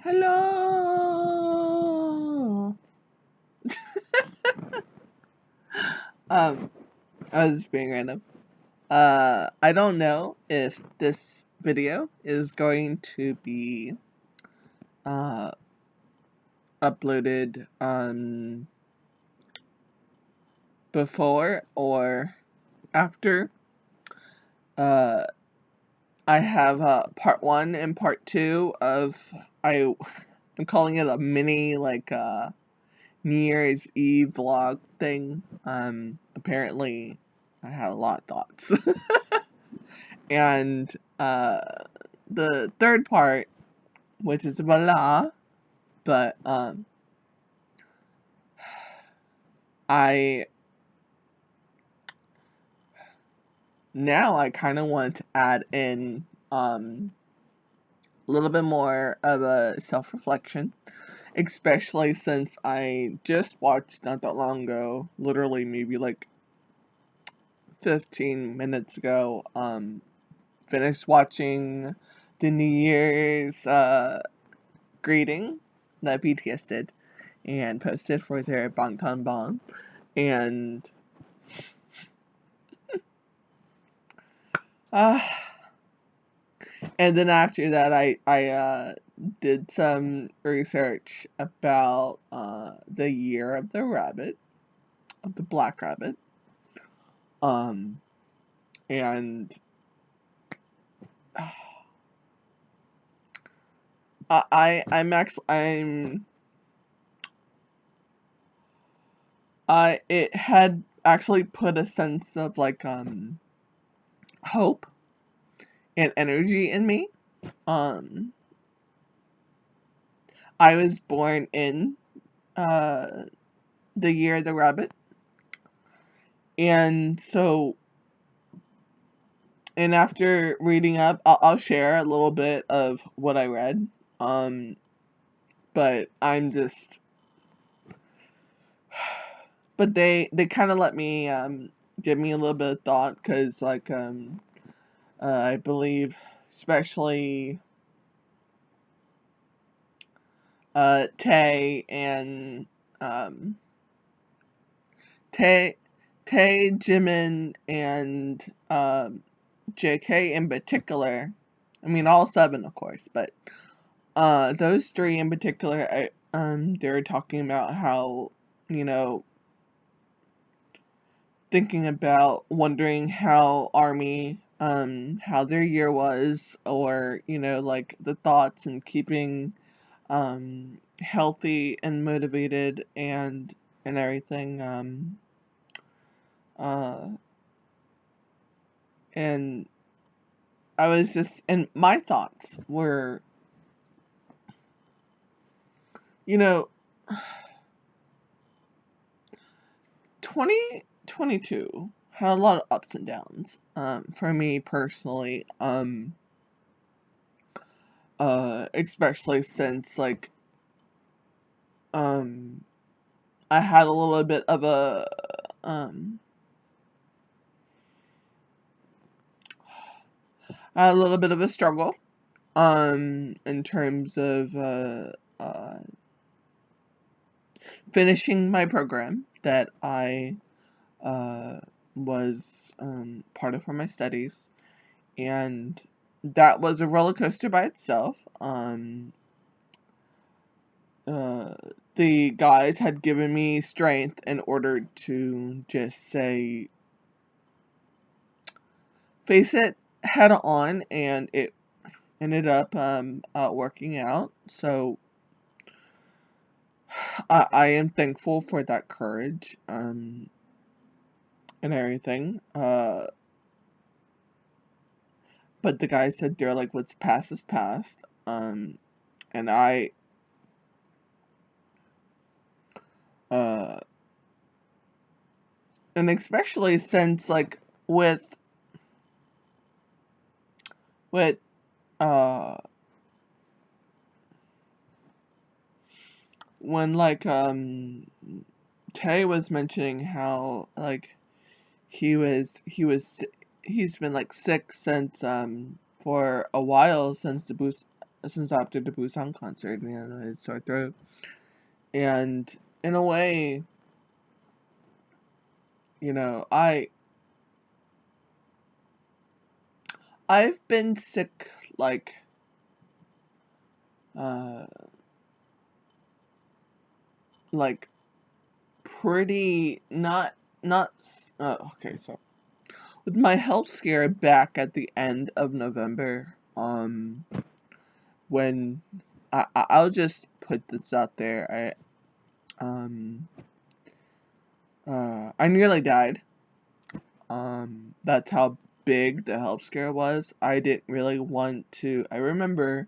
Hello. I was being random. I don't know if this video is going to be uploaded before or after. I have part 1 and part 2 of I'm calling it a mini New Year's Eve vlog thing. Apparently I had a lot of thoughts. And the third part, which is voila, but I kind of want to add in a little bit more of a self-reflection, especially since I just watched not that long ago, literally maybe like 15 minutes ago, finished watching the New Year's greeting that BTS did and posted for their Bangtan, and and then after that I did some research about the year of the rabbit, of the black rabbit, and it had actually put a sense of hope and energy in me. I was born in the year of the rabbit, and so, and after reading up, I'll share a little bit of what I read, but I'm just, but they kind of let me, give me a little bit of thought, because, I believe, especially, Tae and, Tae, Jimin, and, JK in particular, I mean all 7 of course, but, those 3 in particular, they're talking about how, thinking about wondering how ARMY, how their year was, or, the thoughts and keeping, healthy and motivated and everything, and I was just, and my thoughts were, 2022 had a lot of ups and downs, for me personally, especially since, I had a little bit of a, struggle, in terms of, finishing my program that I, was, part of for my studies, and that was a roller coaster by itself. The guys had given me strength in order to just say, face it head on, and it ended up, working out, so I am thankful for that courage, and everything, but the guys said, they're like, what's past is past, and and especially since, with, when, Tay was mentioning how, he's been, sick since, for a while, since the since after the Busan concert, you know, his sore throat. And in a way, you know, I've been sick, uh, like, pretty, okay, so, with my health scare back at the end of November, when, I'll just put this out there, I nearly died. That's how big the health scare was. I didn't really want to, I remember,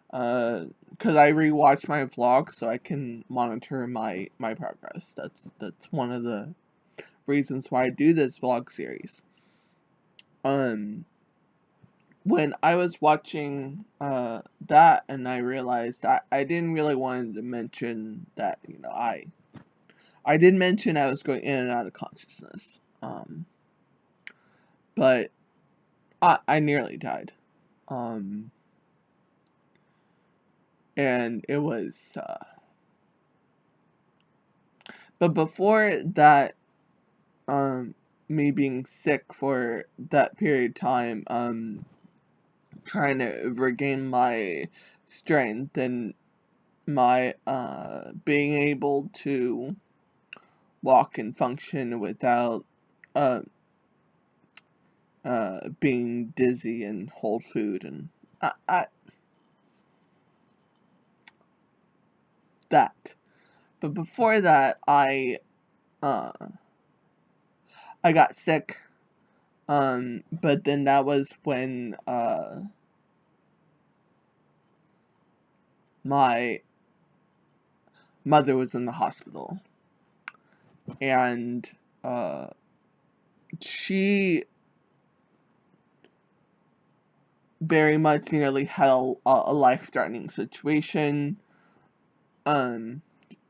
because I rewatched my vlogs so I can monitor my progress. That's one of the reasons why I do this vlog series. When I was watching that, and I realized I didn't really want to mention that, you know, I did mention I was going in and out of consciousness. But I nearly died. And it was, but before that, me being sick for that period of time, trying to regain my strength and my, being able to walk and function without, being dizzy and hold food, and that. But before that, I got sick, but then that was when, my mother was in the hospital, and, she very much nearly had a life-threatening situation.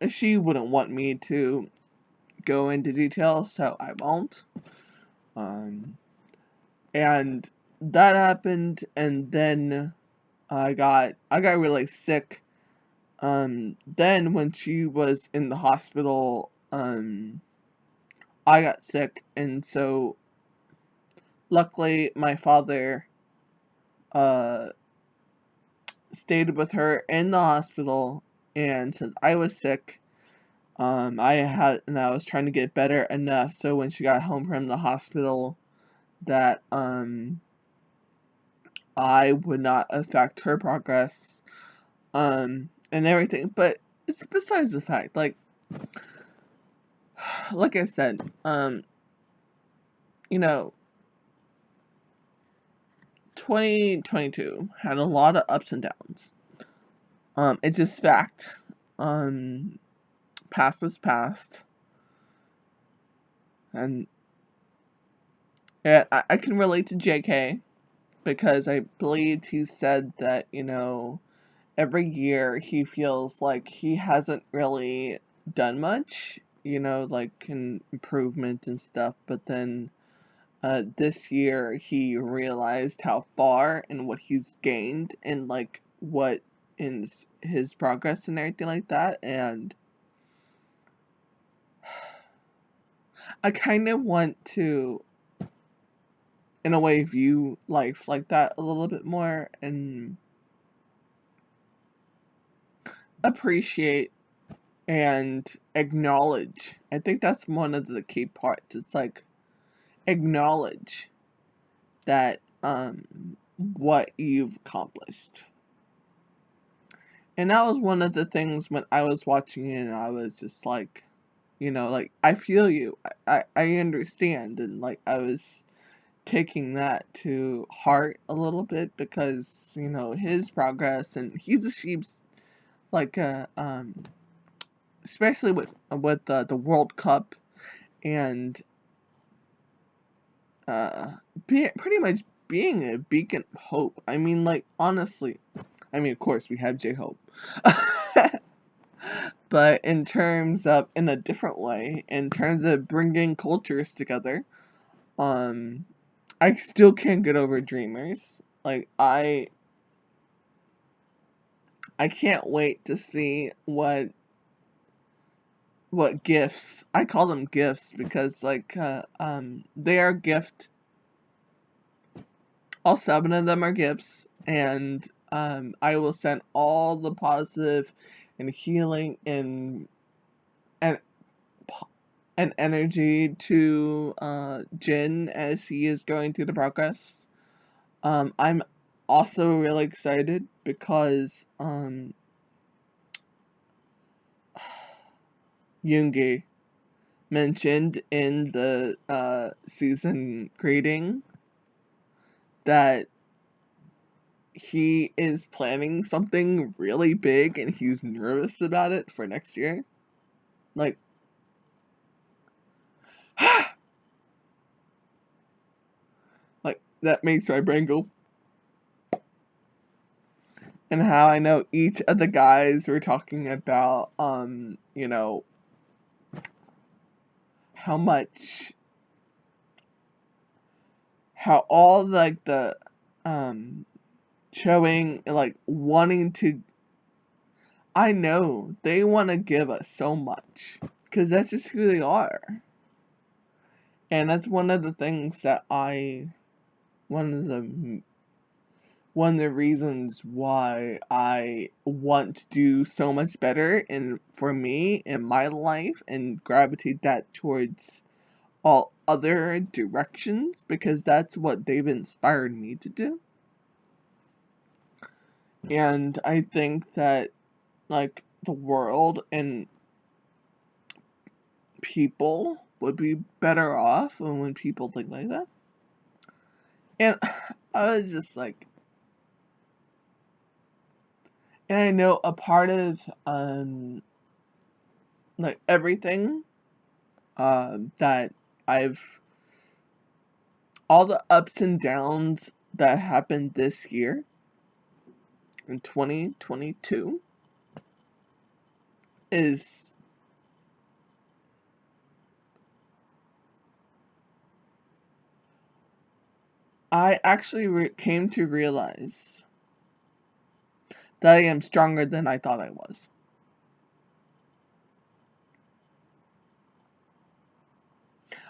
She wouldn't want me to go into detail, so I won't. And that happened, and then I got really sick. Then when she was in the hospital, I got sick, and so luckily my father stayed with her in the hospital, and since I was sick, I was trying to get better enough so when she got home from the hospital that I would not affect her progress, and everything. But it's besides the fact, like I said, you know, 2022 had a lot of ups and downs. It's just fact. Past is past. And yeah, I can relate to JK, because I believe he said that, you know, every year he feels like he hasn't really done much, you know, like in improvement and stuff, but then this year he realized how far and what he's gained and like what in his progress and everything like that, and I kind of want to, in a way, view life like that a little bit more and appreciate and acknowledge. I think that's one of the key parts. It's like acknowledge that what you've accomplished. And that was one of the things when I was watching it, and I was just like, you know, like, I feel you. I understand. And like I was taking that to heart a little bit, because, you know, his progress, and he's achieved like especially with the World Cup, and pretty much being a beacon of hope. I mean, like, honestly, I mean, of course we have J-Hope, but in terms of, in a different way, in terms of bringing cultures together, I still can't get over Dreamers. Like, I can't wait to see what gifts, I call them gifts because like they are gift, all 7 of them are gifts, and I will send all the positive and healing and energy to Jin as he is going through the progress. I'm also really excited because Yoongi mentioned in the season greeting that he is planning something really big and he's nervous about it for next year. Like, like that makes my brain go. And how I know each of the guys were talking about, you know, how all like the showing, like wanting to, I know they want to give us so much because that's just who they are. And that's one of the things that one of the reasons why I want to do so much better for me in my life and gravitate that towards all other directions, because that's what they've inspired me to do. And I think that like the world and people would be better off when people think like that. And I was just like, and I know a part of like everything that I've, all the ups and downs that happened this year in 2022 is I actually came to realize that I am stronger than I thought I was.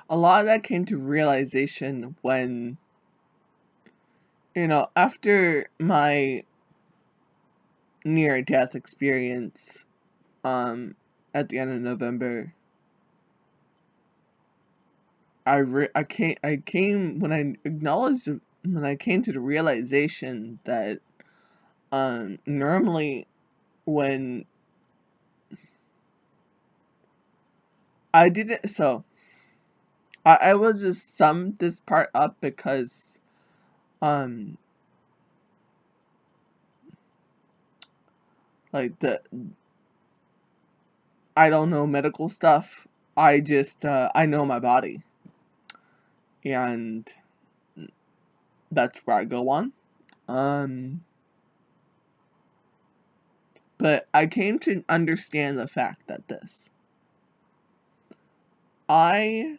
A lot of that came to realization when, you know, after my near-death experience at the end of November, I came when I acknowledged, when I came to the realization that normally when I didn't, so I will just sum this part up because like I don't know medical stuff. I just I know my body, and that's where I go on. But I came to understand the fact that I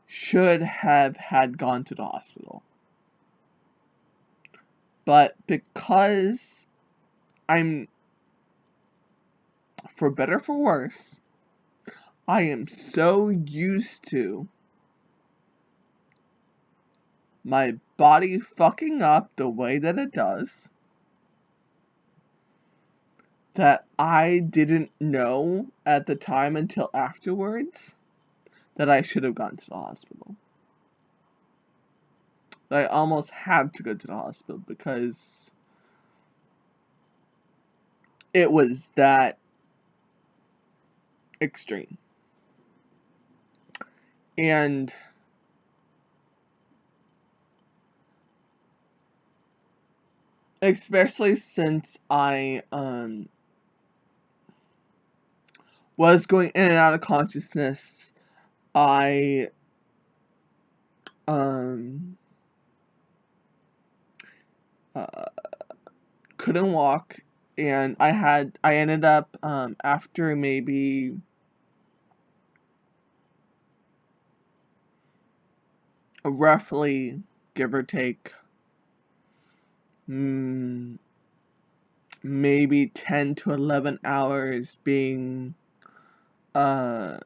should have had gone to the hospital. But because I'm, for better for worse, I am so used to my body fucking up the way that it does that I didn't know at the time until afterwards that I should have gone to the hospital. I almost had to go to the hospital because it was that extreme. And especially since I was going in and out of consciousness, I um uh, couldn't walk, and I ended up after maybe roughly, give or take, maybe 10 to 11 hours being on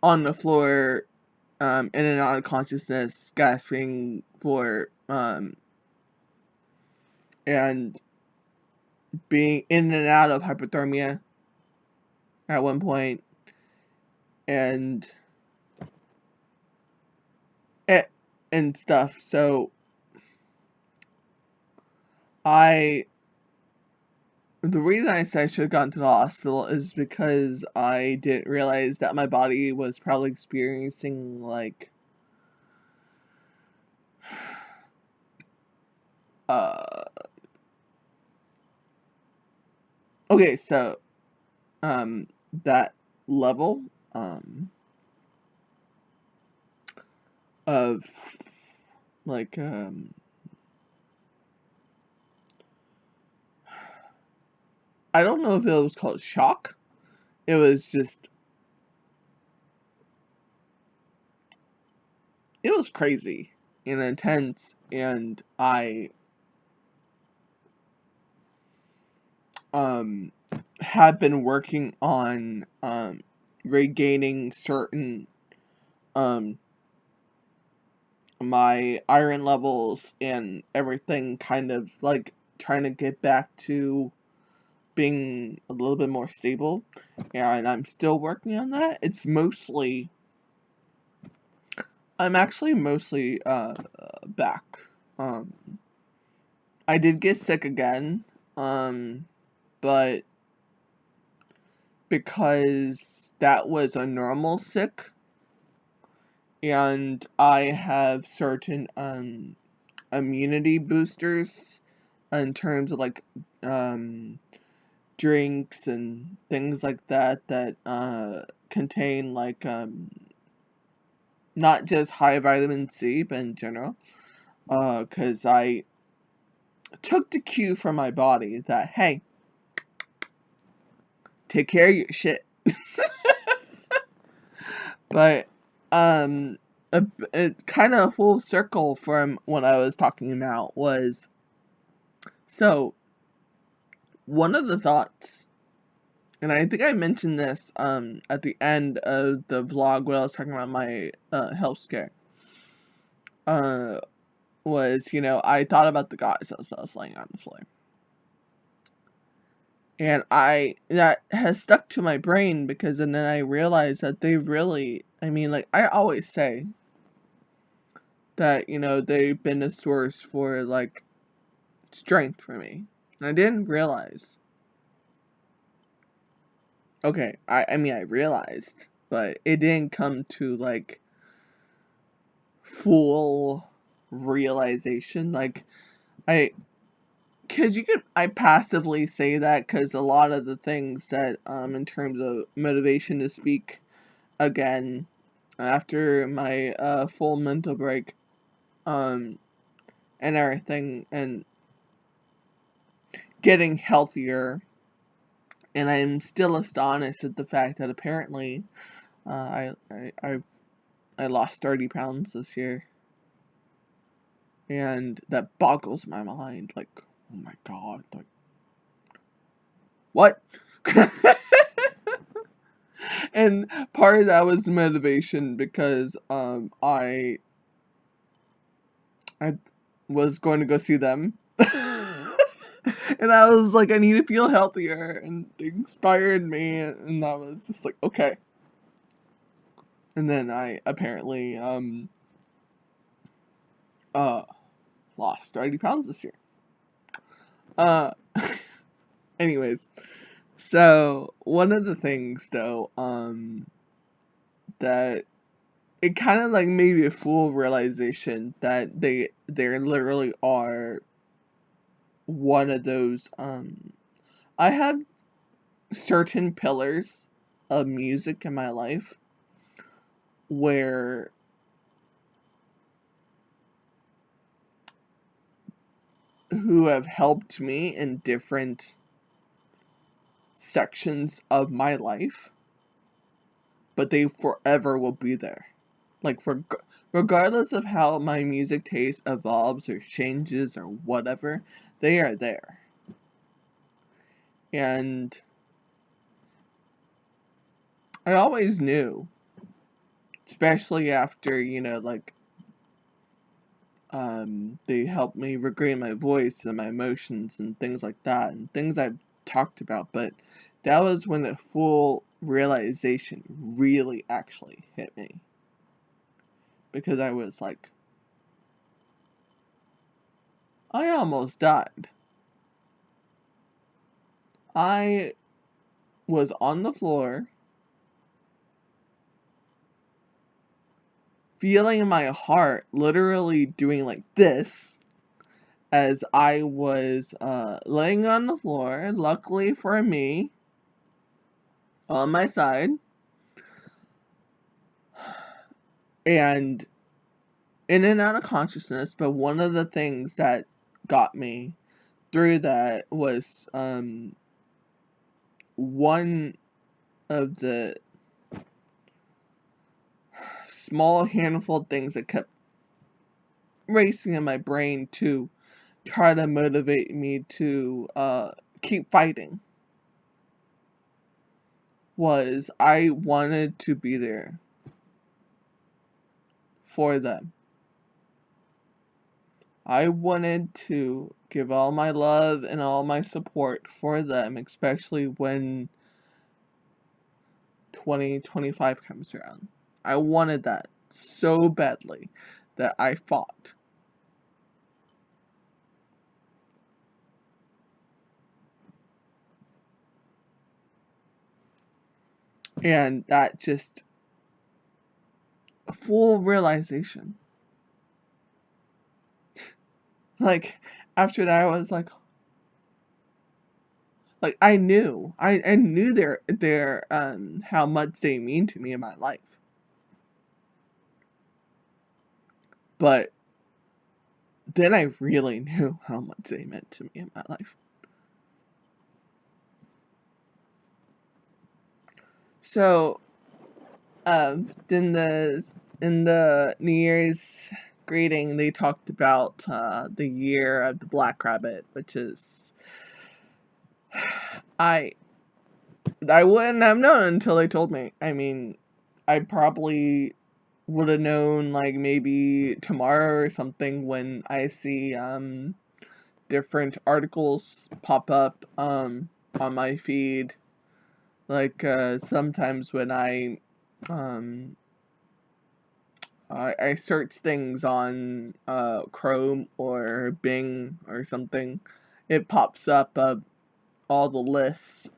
the floor, in and out of consciousness, gasping for, and being in and out of hypothermia at one point, and stuff. So the reason I said I should have gone to the hospital is because I didn't realize that my body was probably experiencing, like, okay, so, that level, of, like, I don't know if it was called shock. It was crazy and intense, and I, had been working on, regaining certain, my iron levels and everything, kind of, like, trying to get back to being a little bit more stable, and I'm still working on that. I'm actually mostly, back. I did get sick again, but because that was a normal sick, and I have certain, immunity boosters in terms of, like, drinks and things like that contain, like, not just high vitamin C, but in general, because I took the cue from my body that, hey, take care of your shit. But, it kind of full circle from what I was talking about was, so, one of the thoughts, and I think I mentioned this, at the end of the vlog when I was talking about my, health scare, was, I thought about the guys as I was laying on the floor. And that has stuck to my brain because, and then I realized that they really, like, I always say that, they've been a source for, like, strength for me. And I didn't realize. Okay, I realized, but it didn't come to, like, full realization. Like, I passively say that because a lot of the things that, in terms of motivation to speak again after my, full mental break, and everything, and getting healthier, and I'm still astonished at the fact that apparently, I lost 30 pounds this year, and that boggles my mind, like, oh my god, like, what? And part of that was motivation because, I was going to go see them. And I was like, I need to feel healthier, and they inspired me, and I was just like, okay. And then I apparently, lost 30 pounds this year. Anyways, so one of the things though, that it kind of like made me a full realization that they literally are one of those, I have certain pillars of music in my life where who have helped me in different sections of my life, but they forever will be there. Like, regardless of how my music taste evolves or changes or whatever, they are there. And I always knew, especially after, they helped me regain my voice and my emotions and things like that, and things I've talked about, but that was when the full realization really actually hit me. Because I was like, I almost died. I was on the floor, feeling my heart literally doing like this as I was laying on the floor, luckily for me, on my side, and in and out of consciousness. But one of the things that got me through that was one of the small handful of things that kept racing in my brain to try to motivate me to keep fighting was I wanted to be there for them. I wanted to give all my love and all my support for them, especially when 2025 comes around. I wanted that so badly that I fought. And that just full realization. Like, after that, I was like I knew their how much they mean to me in my life. But then I really knew how much they meant to me in my life. So, in the New Year's greeting, they talked about the year of the Black Rabbit, which is I wouldn't have known until they told me. I mean, I probably would have known like maybe tomorrow or something when I see different articles pop up on my feed. Like sometimes when I search things on Chrome or Bing or something, it pops up all the lists.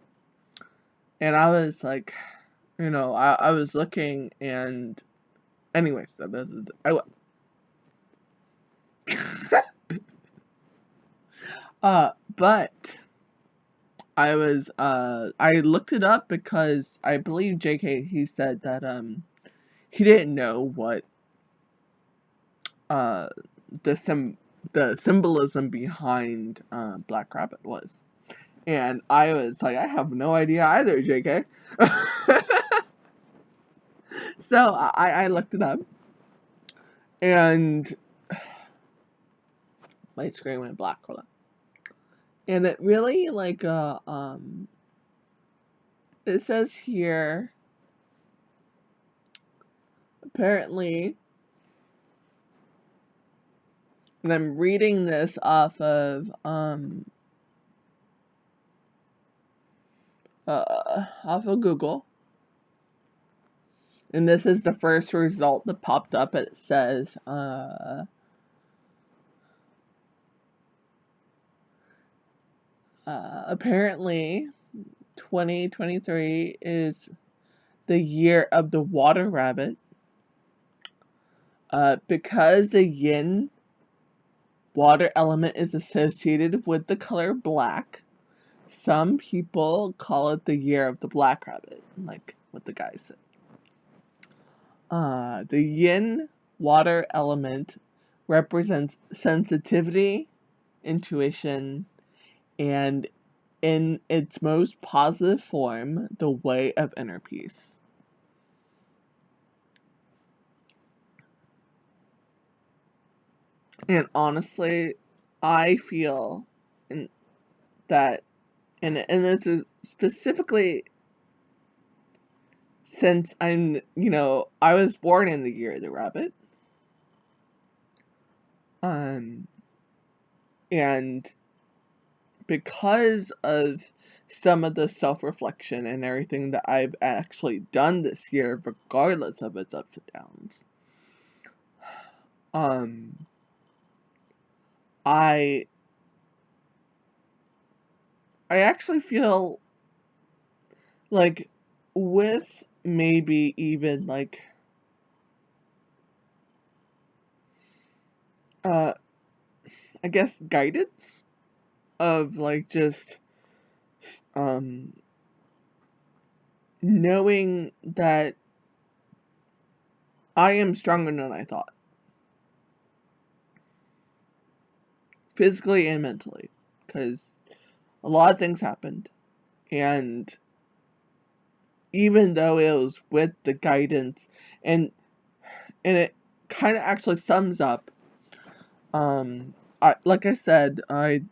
And I was like, I was looking, and anyways, but I looked it up because I believe JK, he said that he didn't know what the symbolism behind Black Rabbit was. And I was like, I have no idea either, JK. So I looked it up, and my screen went black. Hold on. And it really it says here, apparently, and I'm reading this off of Google. And this is the first result that popped up. It says, apparently 2023 is the year of the water rabbit. Because the yin water element is associated with the color black, some people call it the year of the black rabbit, like what the guy said. The yin water element represents sensitivity, intuition, and in its most positive form, the way of inner peace. And honestly, I feel that, and this is specifically since I was born in the year of the rabbit, and because of some of the self-reflection and everything that I've actually done this year, regardless of its ups and downs, I actually feel like, with maybe even like I guess guidance of like just knowing that I am stronger than I thought, physically and mentally, because a lot of things happened, and even though it was with the guidance, and it kind of actually sums up, like I said, I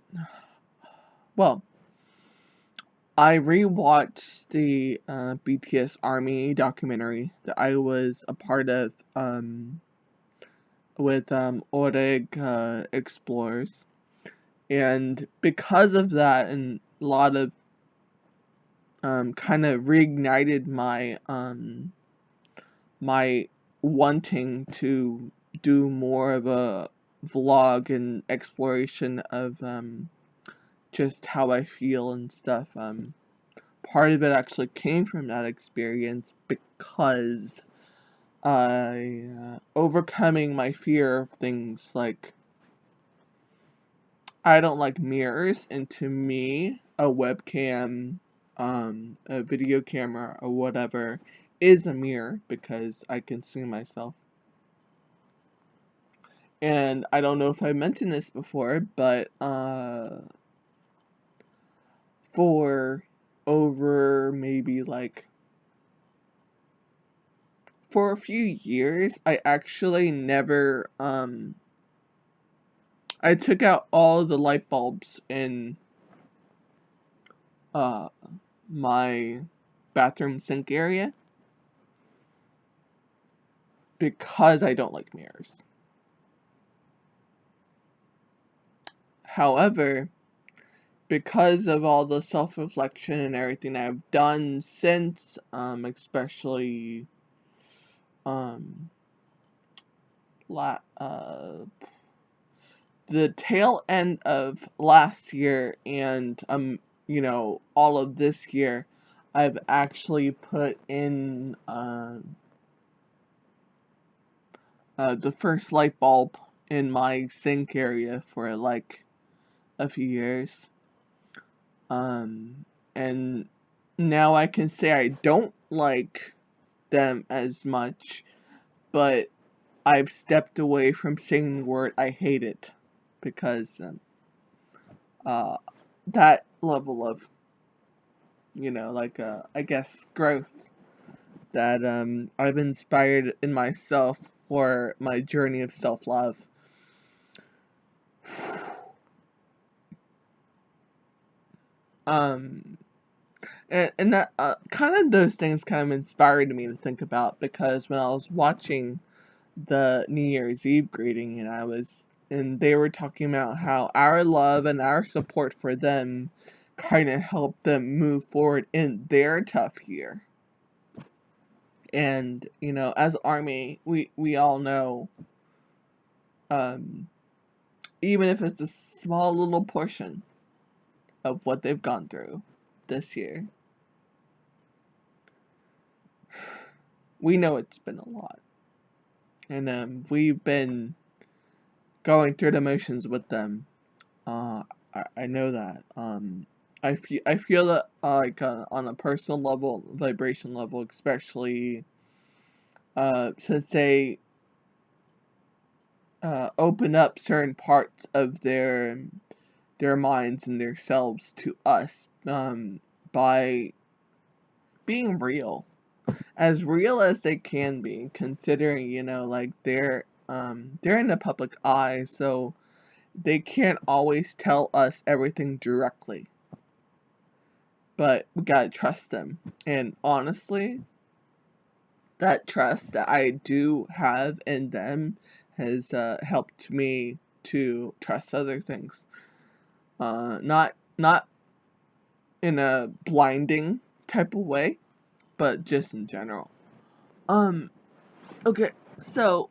rewatched the BTS Army documentary that I was a part of with Oreg Explorers, and because of that, and a lot of kind of reignited my wanting to do more of a vlog and exploration of just how I feel and stuff. Part of it actually came from that experience, because overcoming my fear of things like, I don't like mirrors, and to me, a webcam, a video camera, or whatever, is a mirror, because I can see myself. And I don't know if I mentioned this before, but for over maybe like, for a few years, I actually never, I took out all the light bulbs in my bathroom sink area, because I don't like mirrors. However, because of all the self-reflection and everything I've done since, especially the tail end of last year, and all of this year, I've actually put in the first light bulb in my sink area for like a few years. And now I can say I don't like them as much, but I've stepped away from saying the word I hate it, because that level of, I guess, growth that I've inspired in myself for my journey of self-love. And that kind of, those things kind of inspired me to think about, because when I was watching the New Year's Eve greeting, and they were talking about how our love and our support for them kind of helped them move forward in their tough year. And as ARMY, we all know, even if it's a small little portion of what they've gone through this year, we know it's been a lot. And we've been going through the motions with them. I know that. I feel that, like, on a personal level, vibration level, especially since they open up certain parts of their minds and their selves to us, by being real as they can be, considering like they're in the public eye, so they can't always tell us everything directly. But we gotta trust them. And honestly, that trust that I do have in them has helped me to trust other things. Not in a blinding type of way, but just in general. Okay, so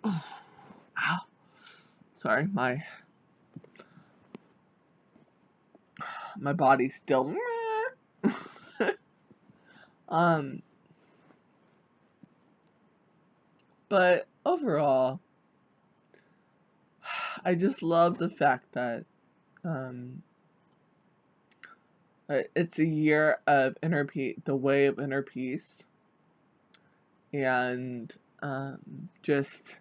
ow, sorry, my body's still but overall, I just love the fact that it's a year of inner peace, the way of inner peace, and just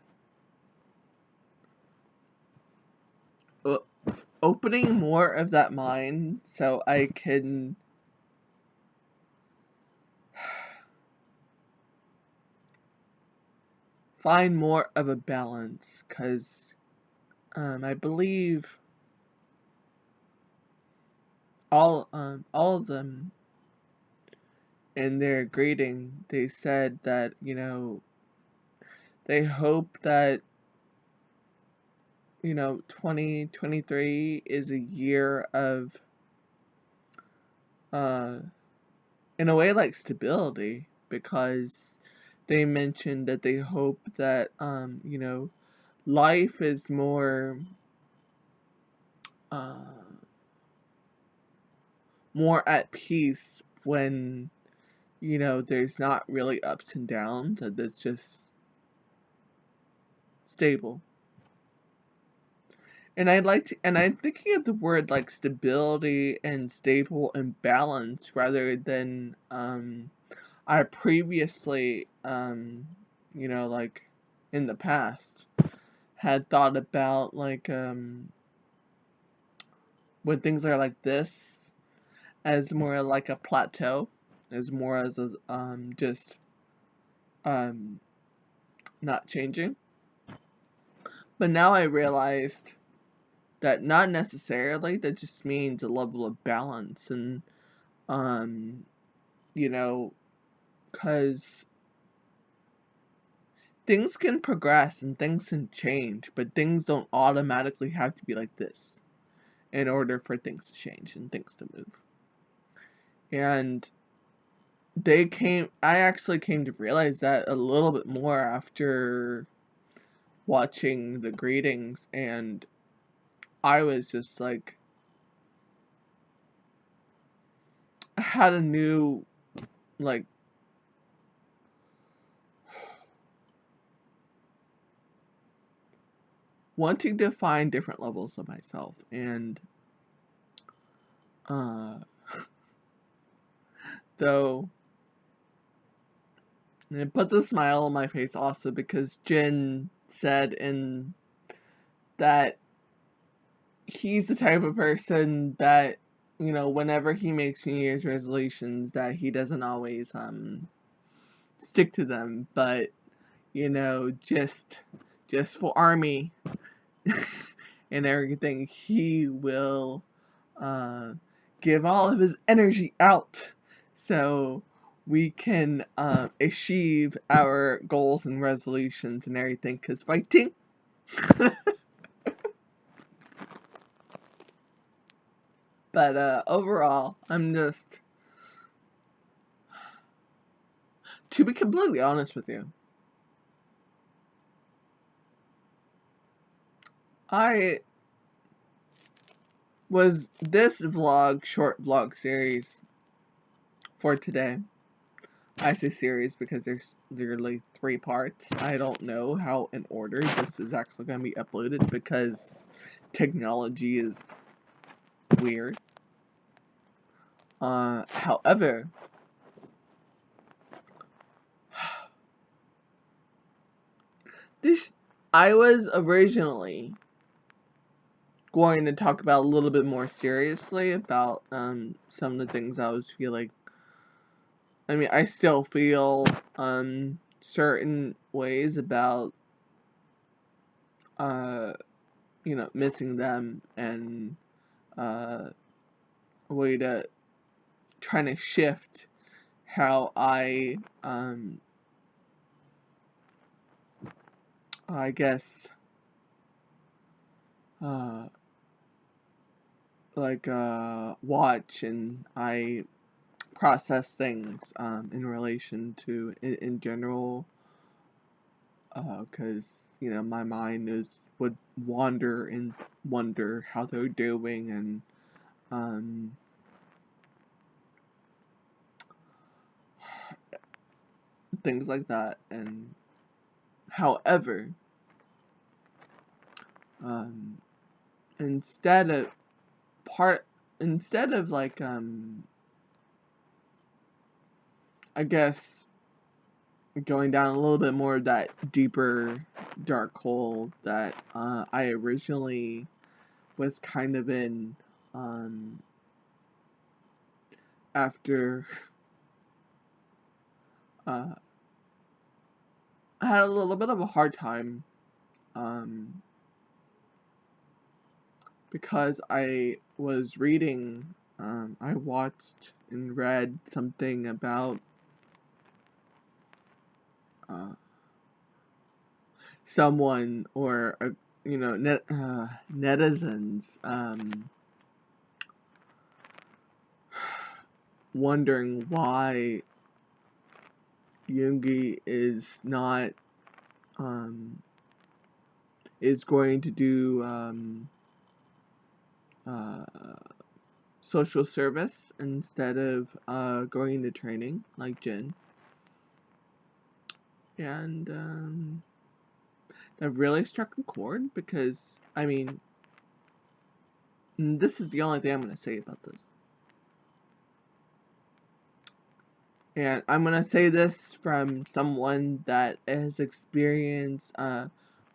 opening more of that mind so I can find more of a balance, because I believe all of them in their greeting, they said that, they hope that 2023 is a year of in a way like stability, because they mentioned that they hope that life is more at peace when there's not really ups and downs, that it's just stable. And I'm thinking of the word like stability and stable and balance, rather than I previously like in the past had thought about, like when things are like this, as more like a plateau, as more as a just not changing. But now I realized that not necessarily, that just means a level of balance, and because things can progress and things can change, but things don't automatically have to be like this in order for things to change and things to move. And I actually came to realize that a little bit more after watching the greetings, and I was just like, I had a new, like, wanting to find different levels of myself, and though, and it puts a smile on my face also, because Jin said in that he's the type of person that, whenever he makes New Year's resolutions, that he doesn't always stick to them, but just for ARMY and everything, he will give all of his energy out so we can achieve our goals and resolutions and everything, because fighting. But overall, I'm just, to be completely honest with you, this short vlog series for today. I say series because there's literally 3 parts. I don't know how in order this is actually going to be uploaded, because technology is weird. However, I was originally going to talk about a little bit more seriously about some of the things I was feeling. I mean, I still feel certain ways about, missing them, and a way to trying to shift how I guess, watch and I process things, in relation to, in general, because, my mind would wander and wonder how they're doing, and, things like that. And however, um, instead of I guess, going down a little bit more of that deeper dark hole that, I originally was kind of in, after, I had a little bit of a hard time, because I was reading, I watched and read something about, someone, or netizens, wondering why Yoongi is going to do, social service instead of, going into training like Jin. And that really struck a chord, because, I mean, this is the only thing I'm going to say about this. And I'm going to say this from someone that has experienced,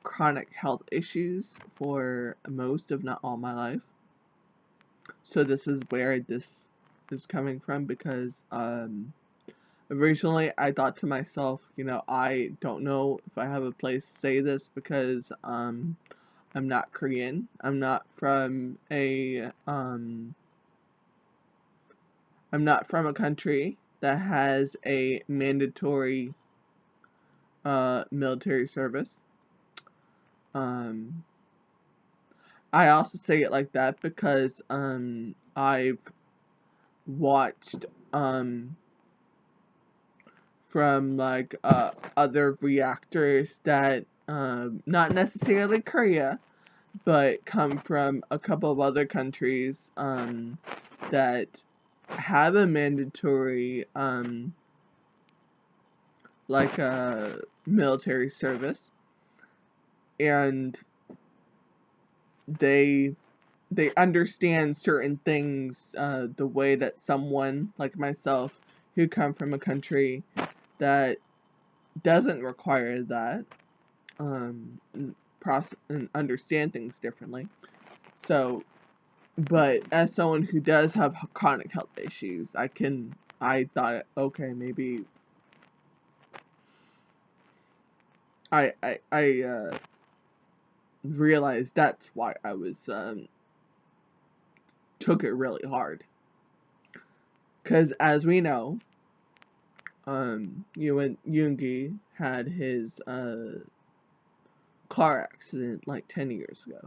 chronic health issues for most, if not all, my life. So this is where this is coming from, because, originally I thought to myself, I don't know if I have a place to say this, because, I'm not Korean. I'm not from a country that has a mandatory, military service. I also say it like that because, I've watched, from, other reactors that, not necessarily Korea, but come from a couple of other countries, that have a mandatory, military service, and they understand certain things, the way that someone like myself, who come from a country that doesn't require that, and understand things differently. So, but as someone who does have chronic health issues, I thought, okay, maybe I realized that's why I was, took it really hard. Because as we know, Yoongi had his, car accident like 10 years ago.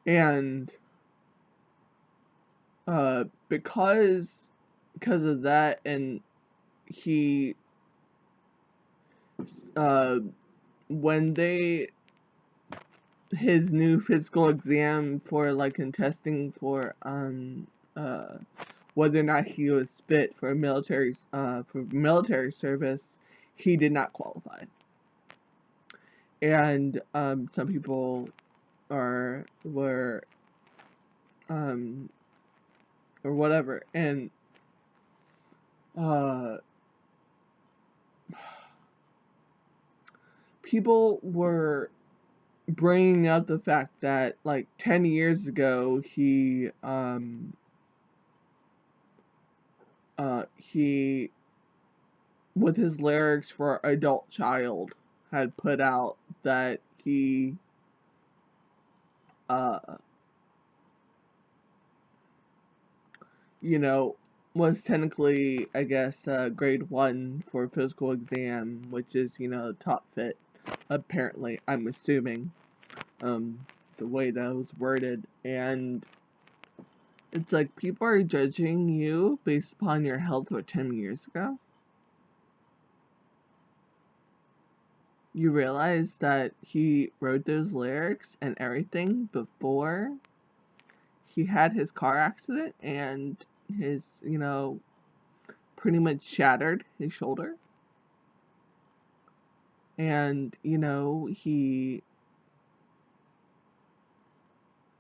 And, because of that, and he, when his new physical exam for, contesting for, whether or not he was fit for military service, he did not qualify. And, some people were, or whatever, and, people were bringing up the fact that, 10 years ago, he with his lyrics for Adult Child, had put out that he you know, was technically, I guess, grade 1 for physical exam, which is, top fit, apparently, I'm assuming, the way that was worded, and it's like, people are judging you based upon your health for 10 years ago? You realize that he wrote those lyrics and everything before he had his car accident and his, pretty much shattered his shoulder. And, he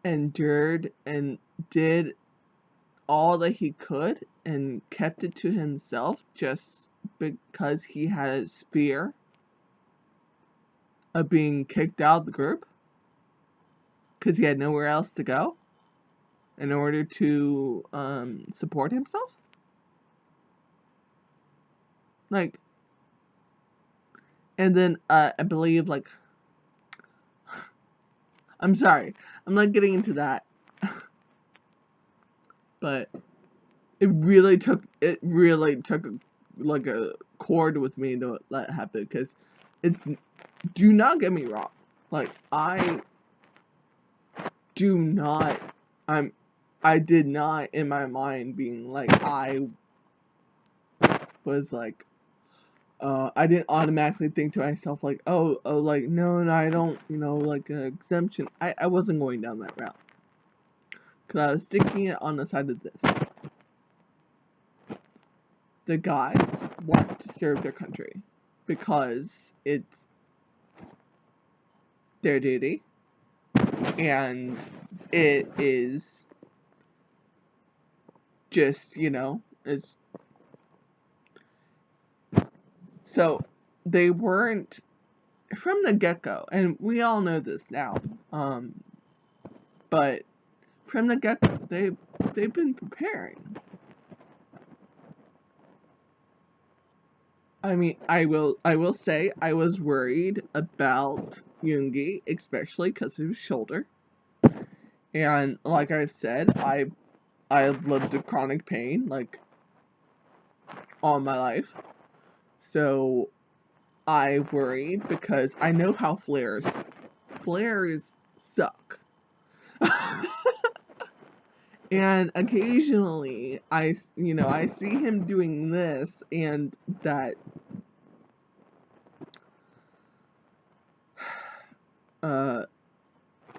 endured and did all that he could and kept it to himself just because he has fear of being kicked out of the group because he had nowhere else to go in order to support himself. Like, and then I believe, like, I'm sorry, I'm not getting into that, but it really took like a chord with me to let it happen, because it's, do not get me wrong, like, I did not in my mind being like, I was like, I didn't automatically think to myself like, oh, like, no, I don't, like, exemption. I wasn't going down that route, because I was thinking it on the side of this. The guys want to serve their country because it's their duty, and it is just, it's, so they weren't, from the get-go, and we all know this now, but from the get-go, they've been preparing. I mean, I will say I was worried about Yoongi, especially because of his shoulder. And like I've said, I've lived with chronic pain, like, all my life. So I worried because I know how flares suck. And occasionally I see him doing this, and that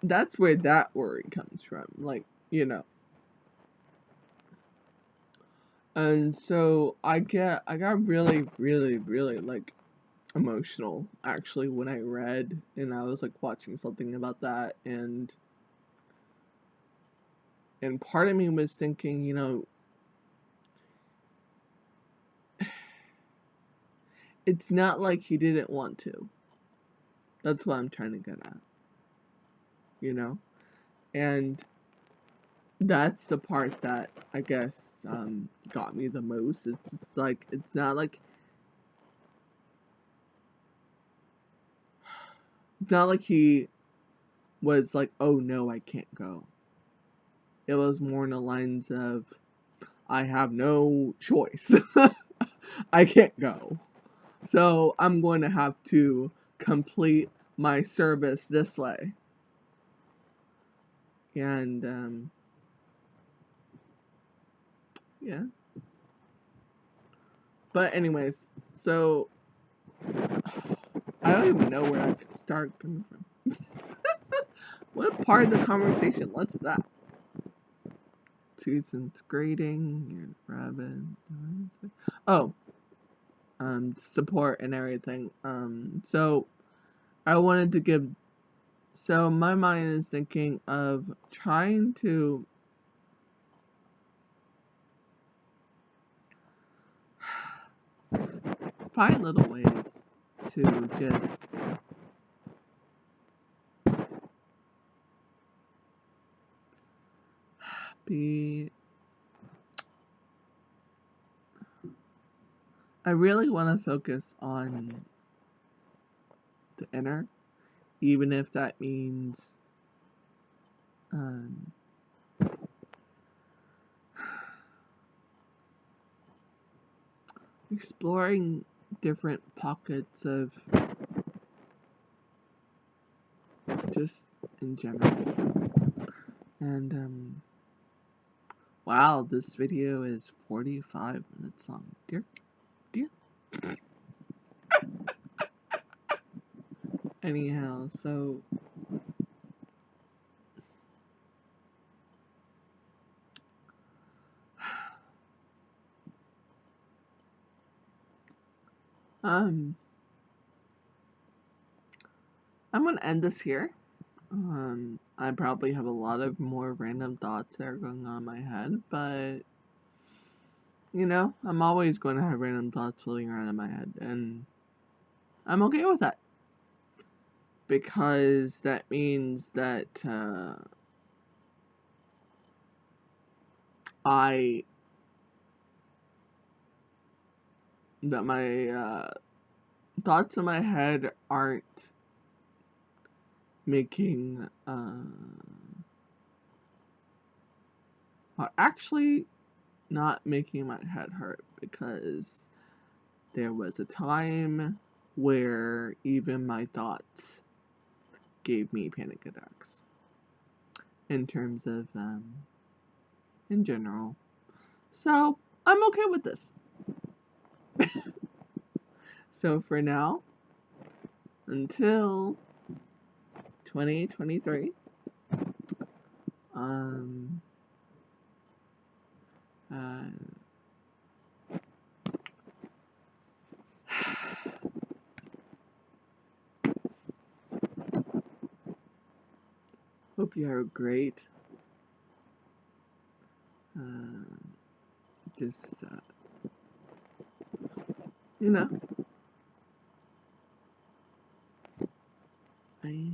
that's where that worry comes from, like, and so I got really, really, really, like, emotional, actually, when I read, and I was, like, watching something about that, and part of me was thinking, it's not like he didn't want to. That's what I'm trying to get at, and that's the part that I guess got me the most. It's just like, it's not like he was like, oh no, I can't go. It was more in the lines of, I have no choice. I can't go. So I'm going to have to complete my service this way. And, yeah. But anyways, so, I don't even know where I can start coming from. What part of the conversation led to that? Susan's grading, and Robin. Oh, support and everything. So I wanted to give. So my mind is thinking of trying to find little ways to just be. I really want to focus on the inner, even if that means exploring different pockets of just in general. And wow, this video is 45 minutes long. Dear. Anyhow, so I'm gonna end this here. I probably have a lot of more random thoughts that are going on in my head, but you know, I'm always going to have random thoughts floating around in my head, and I'm okay with that. Because that means that my thoughts in my head aren't making are actually not making my head hurt, because there was a time where even my thoughts gave me panic attacks in terms of in general. So I'm okay with this. So for now, until 2023, hope you have a great, just, you know, bye.